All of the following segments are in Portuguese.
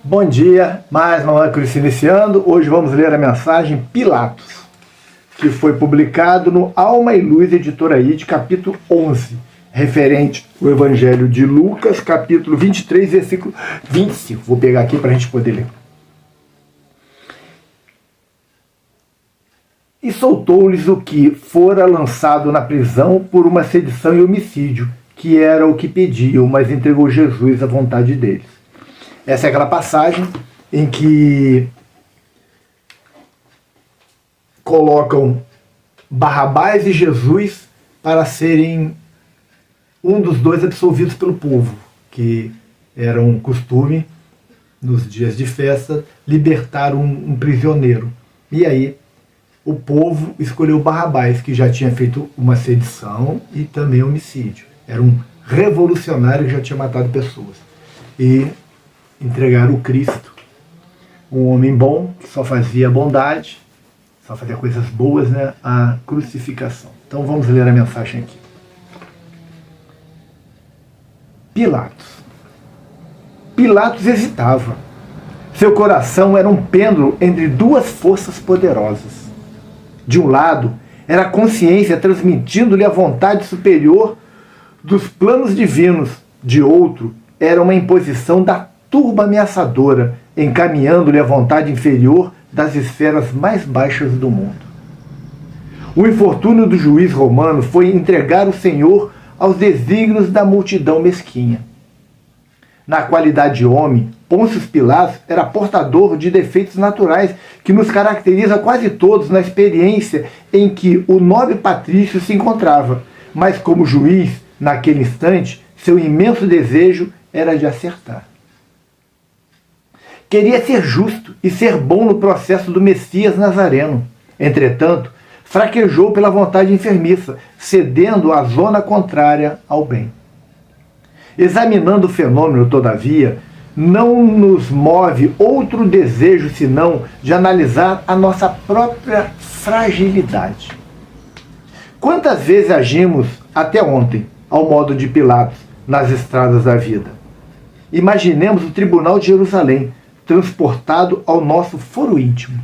Bom dia, mais uma Manhã Cristã iniciando. Hoje vamos ler a mensagem Pilatos, que foi publicado no Alma e Luz, editora ID, capítulo 11, referente ao Evangelho de Lucas, capítulo 23, versículo 25. Vou pegar aqui para a gente poder ler. E soltou-lhes o que fora lançado na prisão por uma sedição e homicídio, que era o que pediam, mas entregou Jesus à vontade deles. Essa é aquela passagem em que colocam Barrabás e Jesus para serem um dos dois absolvidos pelo povo, que era um costume, nos dias de festa, libertar um prisioneiro. E aí o povo escolheu Barrabás, que já tinha feito uma sedição e também homicídio. Era um revolucionário que já tinha matado pessoas. E entregaram o Cristo, um homem bom, que só fazia bondade, só fazia coisas boas, né? A crucificação. Então vamos ler a mensagem aqui. Pilatos hesitava. Seu coração era um pêndulo entre duas forças poderosas. De um lado, era a consciência transmitindo-lhe a vontade superior dos planos divinos. De outro, era uma imposição da turba ameaçadora, encaminhando-lhe a vontade inferior das esferas mais baixas do mundo. O infortúnio do juiz romano foi entregar o Senhor aos desígnios da multidão mesquinha. Na qualidade de homem, Pôncio Pilatos era portador de defeitos naturais que nos caracteriza quase todos na experiência em que o nobre patrício se encontrava, mas como juiz, naquele instante, seu imenso desejo era de acertar. Queria ser justo e ser bom no processo do Messias Nazareno. Entretanto, fraquejou pela vontade enfermiça, cedendo à zona contrária ao bem. Examinando o fenômeno, todavia, não nos move outro desejo senão de analisar a nossa própria fragilidade. Quantas vezes agimos, até ontem, ao modo de Pilatos, nas estradas da vida? Imaginemos o tribunal de Jerusalém, transportado ao nosso foro íntimo.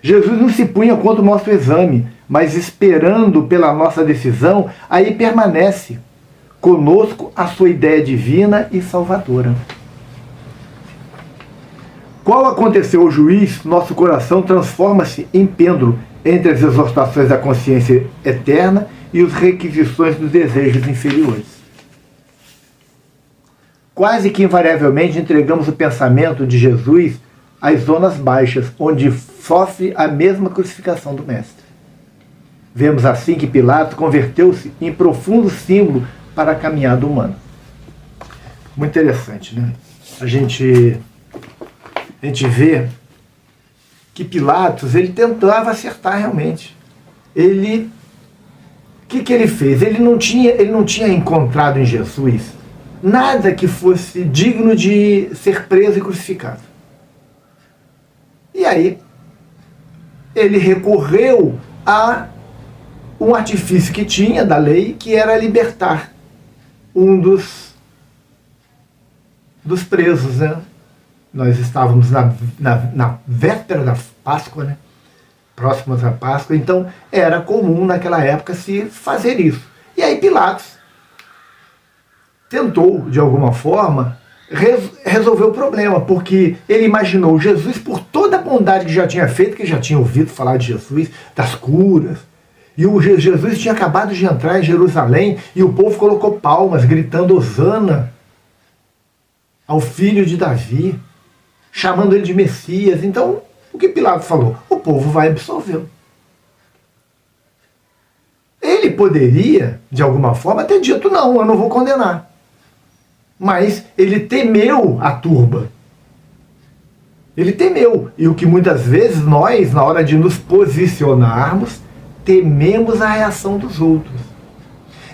Jesus não se punha contra o nosso exame, mas esperando pela nossa decisão, aí permanece conosco a sua ideia divina e salvadora. Qual aconteceu ao juiz, nosso coração transforma-se em pêndulo entre as exortações da consciência eterna e as requisições dos desejos inferiores. Quase que invariavelmente entregamos o pensamento de Jesus às zonas baixas, onde sofre a mesma crucificação do Mestre. Vemos assim que Pilatos converteu-se em profundo símbolo para a caminhada humana. Muito interessante, né? A gente vê que Pilatos, ele tentava acertar realmente. O que ele fez? Ele não tinha encontrado em Jesus nada que fosse digno de ser preso e crucificado. E aí, ele recorreu a um artifício que tinha da lei, que era libertar um dos presos, né? Nós estávamos na véspera da Páscoa, né? Próximos à Páscoa, então era comum naquela época se fazer isso. E aí Pilatos tentou, de alguma forma, resolver o problema, porque ele imaginou Jesus, por toda a bondade que já tinha feito, que já tinha ouvido falar de Jesus, das curas, e o Jesus tinha acabado de entrar em Jerusalém, e o povo colocou palmas, gritando Hosana ao filho de Davi, chamando ele de Messias. Então, o que Pilatos falou? O povo vai absolvê-lo. Ele poderia, de alguma forma, ter dito, não, eu não vou condenar. Mas ele temeu a turba. Ele temeu. E o que muitas vezes nós, na hora de nos posicionarmos, tememos a reação dos outros.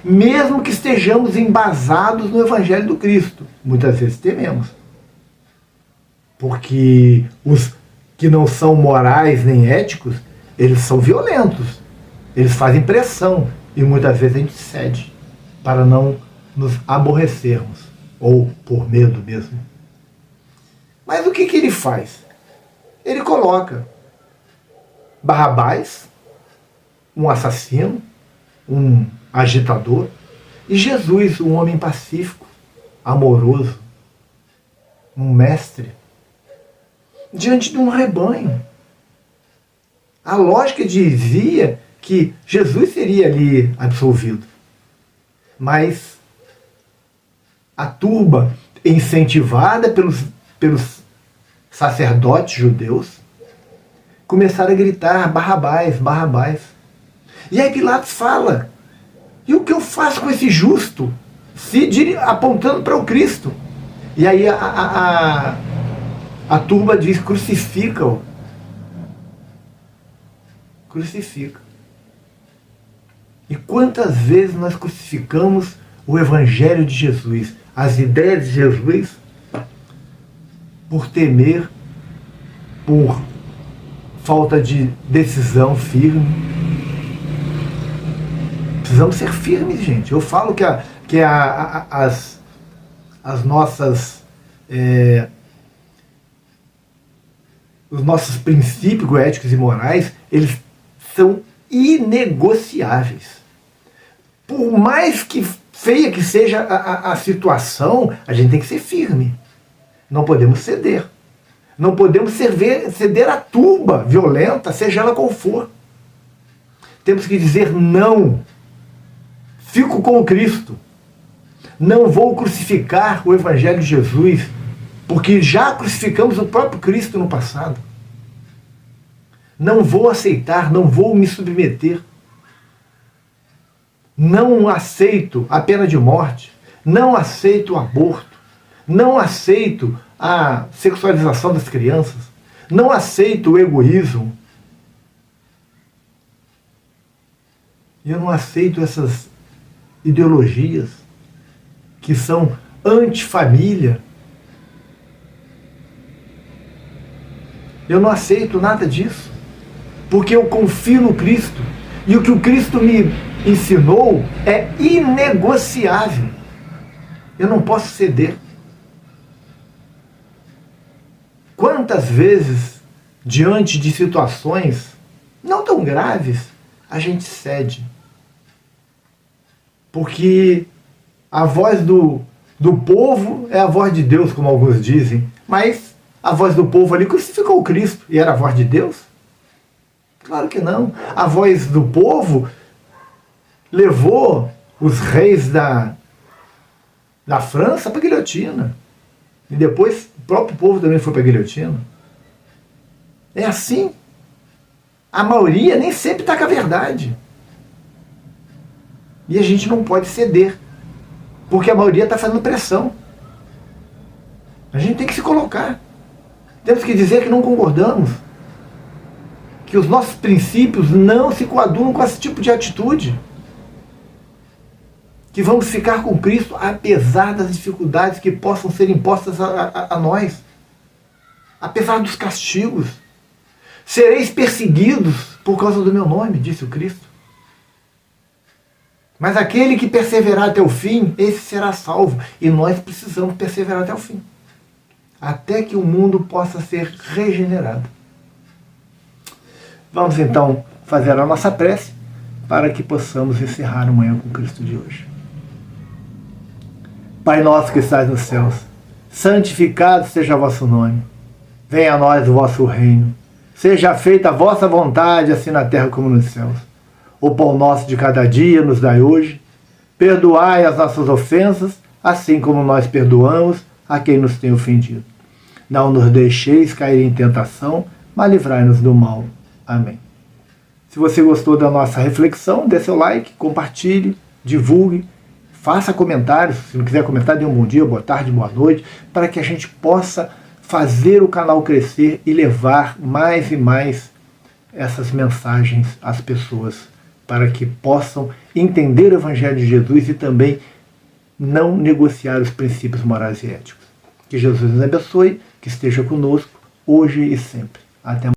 Mesmo que estejamos embasados no Evangelho do Cristo, muitas vezes tememos. Porque os que não são morais nem éticos, eles são violentos. Eles fazem pressão. E muitas vezes a gente cede para não nos aborrecermos. Ou por medo mesmo. Mas o que ele faz? Ele coloca Barrabás, um assassino, um agitador, e Jesus, um homem pacífico, amoroso, um mestre, diante de um rebanho. A lógica dizia que Jesus seria ali absolvido. Mas a turba, incentivada pelos sacerdotes judeus, começaram a gritar: Barrabás, Barrabás. E aí Pilatos fala: e o que eu faço com esse justo? Apontando para o Cristo. E aí a turba diz: crucifica-o. Crucifica. E quantas vezes nós crucificamos o Evangelho de Jesus, as ideias de Jesus, por temer, por falta de decisão firme. Precisamos ser firmes, gente. Eu falo que as nossas os nossos princípios éticos e morais, eles são inegociáveis. Por mais que feia que seja a situação, a gente tem que ser firme. Não podemos ceder. Não podemos ceder à turba violenta, seja ela qual for. Temos que dizer não. Fico com o Cristo. Não vou crucificar o Evangelho de Jesus, porque já crucificamos o próprio Cristo no passado. Não vou aceitar, não vou me submeter. Não aceito a pena de morte. Não aceito o aborto. Não aceito a sexualização das crianças. Não aceito o egoísmo. Eu não aceito essas ideologias que são antifamília. Eu não aceito nada disso, porque eu confio no Cristo, e o que o Cristo me ensinou é inegociável. Eu não posso ceder. Quantas vezes, diante de situações não tão graves, a gente cede? Porque a voz do povo é a voz de Deus, como alguns dizem, mas a voz do povo ali crucificou o Cristo, e era a voz de Deus? Claro que não. A voz do povo levou os reis da França para a guilhotina. E depois o próprio povo também foi para a guilhotina. É assim. A maioria nem sempre está com a verdade. E a gente não pode ceder, porque a maioria está fazendo pressão. A gente tem que se colocar. Temos que dizer que não concordamos, que os nossos princípios não se coadunam com esse tipo de atitude, que vamos ficar com Cristo apesar das dificuldades que possam ser impostas a nós, apesar dos castigos. Sereis perseguidos por causa do meu nome, disse o Cristo. Mas aquele que perseverar até o fim, esse será salvo. E nós precisamos perseverar até o fim, até que o mundo possa ser regenerado. Vamos então fazer a nossa prece para que possamos encerrar o Manhã com Cristo de hoje. Pai nosso que estás nos céus, santificado seja o vosso nome. Venha a nós o vosso reino. Seja feita a vossa vontade, assim na terra como nos céus. O pão nosso de cada dia nos dai hoje. Perdoai as nossas ofensas, assim como nós perdoamos a quem nos tem ofendido. Não nos deixeis cair em tentação, mas livrai-nos do mal. Amém. Se você gostou da nossa reflexão, dê seu like, compartilhe, divulgue, faça comentários. Se não quiser comentar, dê um bom dia, boa tarde, boa noite, para que a gente possa fazer o canal crescer e levar mais e mais essas mensagens às pessoas, para que possam entender o Evangelho de Jesus e também não negociar os princípios morais e éticos. Que Jesus nos abençoe, que esteja conosco hoje e sempre. Até